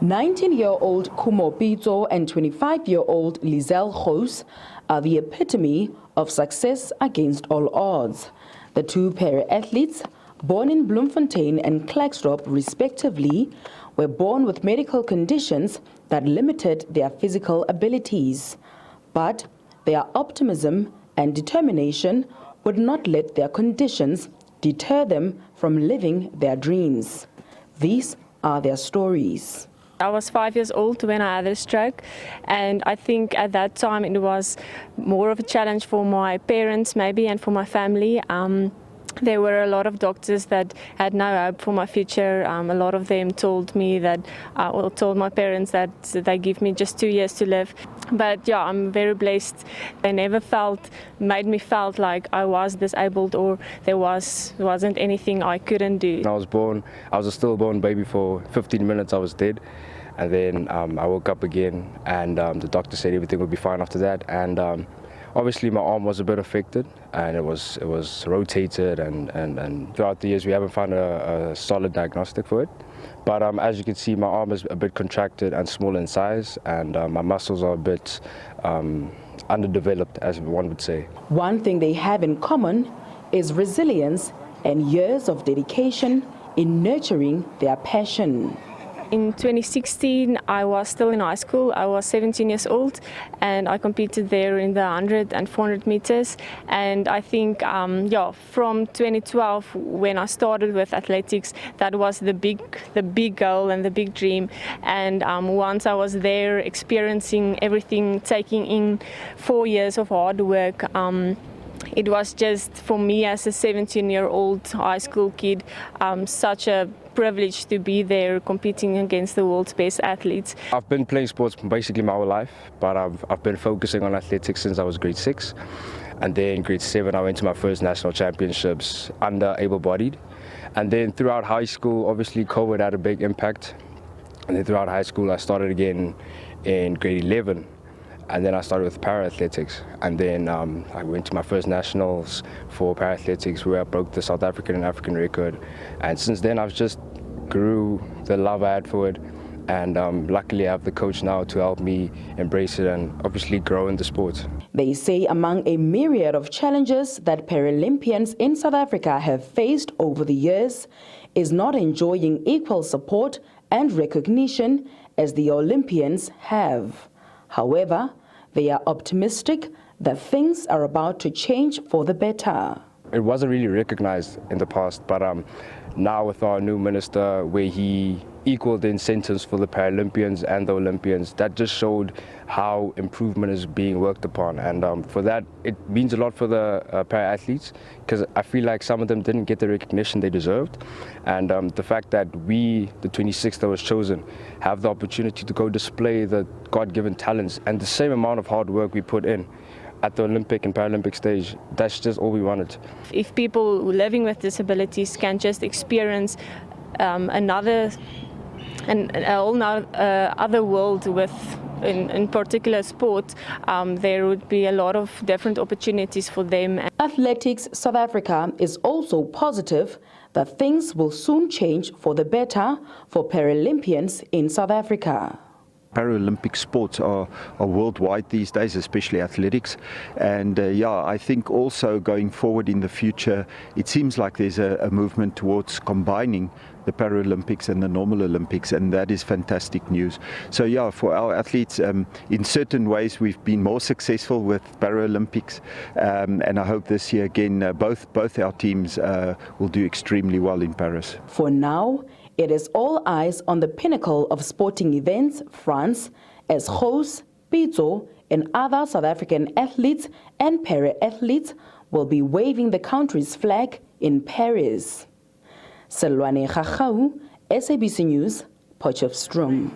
19-year-old Kumo Pitso and 25-year-old Lizelle Gous are the epitome of success against all odds. The two para-athletes, born in Bloemfontein and Klerksdorp respectively, were born with medical conditions that limited their physical abilities. But their optimism and determination would not let their conditions deter them from living their dreams. These are their stories. I was 5 years old when I had a stroke, and I think at that time it was more of a challenge for my parents maybe and for my family. There were a lot of doctors that had no hope for my future. A lot of them told me that, told my parents that they give me just 2 years to live. But yeah, I'm very blessed. They never made me felt like I was disabled or there wasn't anything I couldn't do. When I was born, I was a stillborn baby. For 15 minutes I was dead. And then I woke up again, and the doctor said everything would be fine after that. And obviously my arm was a bit affected, and it was rotated, and throughout the years we haven't found a solid diagnostic for it. But as you can see, my arm is a bit contracted and small in size, and my muscles are a bit underdeveloped, as one would say. One thing they have in common is resilience and years of dedication in nurturing their passion. In 2016, I was still in high school. I was 17 years old, and I competed there in the 100 and 400 meters. And I think, from 2012, when I started with athletics, that was the big goal and the big dream. And once I was there, experiencing everything, taking in 4 years of hard work, it was just, for me as a 17-year-old high school kid, such a privilege to be there competing against the world's best athletes. I've been playing sports basically my whole life, but I've been focusing on athletics since I was grade 6. And then grade 7 I went to my first national championships under able-bodied. And then throughout high school, obviously COVID had a big impact. And then throughout high school I started again in grade 11. And then I started with para-athletics, and then I went to my first nationals for para-athletics where I broke the South African and African record. And since then I've just grew the love I had for it, and luckily I have the coach now to help me embrace it and obviously grow in the sport. They say among a myriad of challenges that Paralympians in South Africa have faced over the years is not enjoying equal support and recognition as the Olympians have. However, they are optimistic that things are about to change for the better. It wasn't really recognized in the past, but now with our new minister, where he equaled the incentives for the Paralympians and the Olympians, that just showed how improvement is being worked upon. And for that, it means a lot for the para-athletes, because I feel like some of them didn't get the recognition they deserved. And the fact that we, the 26th that was chosen, have the opportunity to go display the God-given talents and the same amount of hard work we put in at the Olympic and Paralympic stage, that's just all we wanted. If people living with disabilities can just experience a whole other world in particular sport, there would be a lot of different opportunities for them. Athletics South Africa is also positive that things will soon change for the better for Paralympians in South Africa. Paralympic sports are worldwide these days, especially athletics. And I think also going forward in the future, it seems like there's a movement towards combining the Paralympics and the normal Olympics, and that is fantastic news. So for our athletes, in certain ways we've been more successful with Paralympics, and I hope this year again both our teams will do extremely well in Paris. For now, it is all eyes on the pinnacle of sporting events, France, as Gous, Pitso, and other South African athletes and para-athletes will be waving the country's flag in Paris. Selwane Gagau, SABC News, Potchefstroom.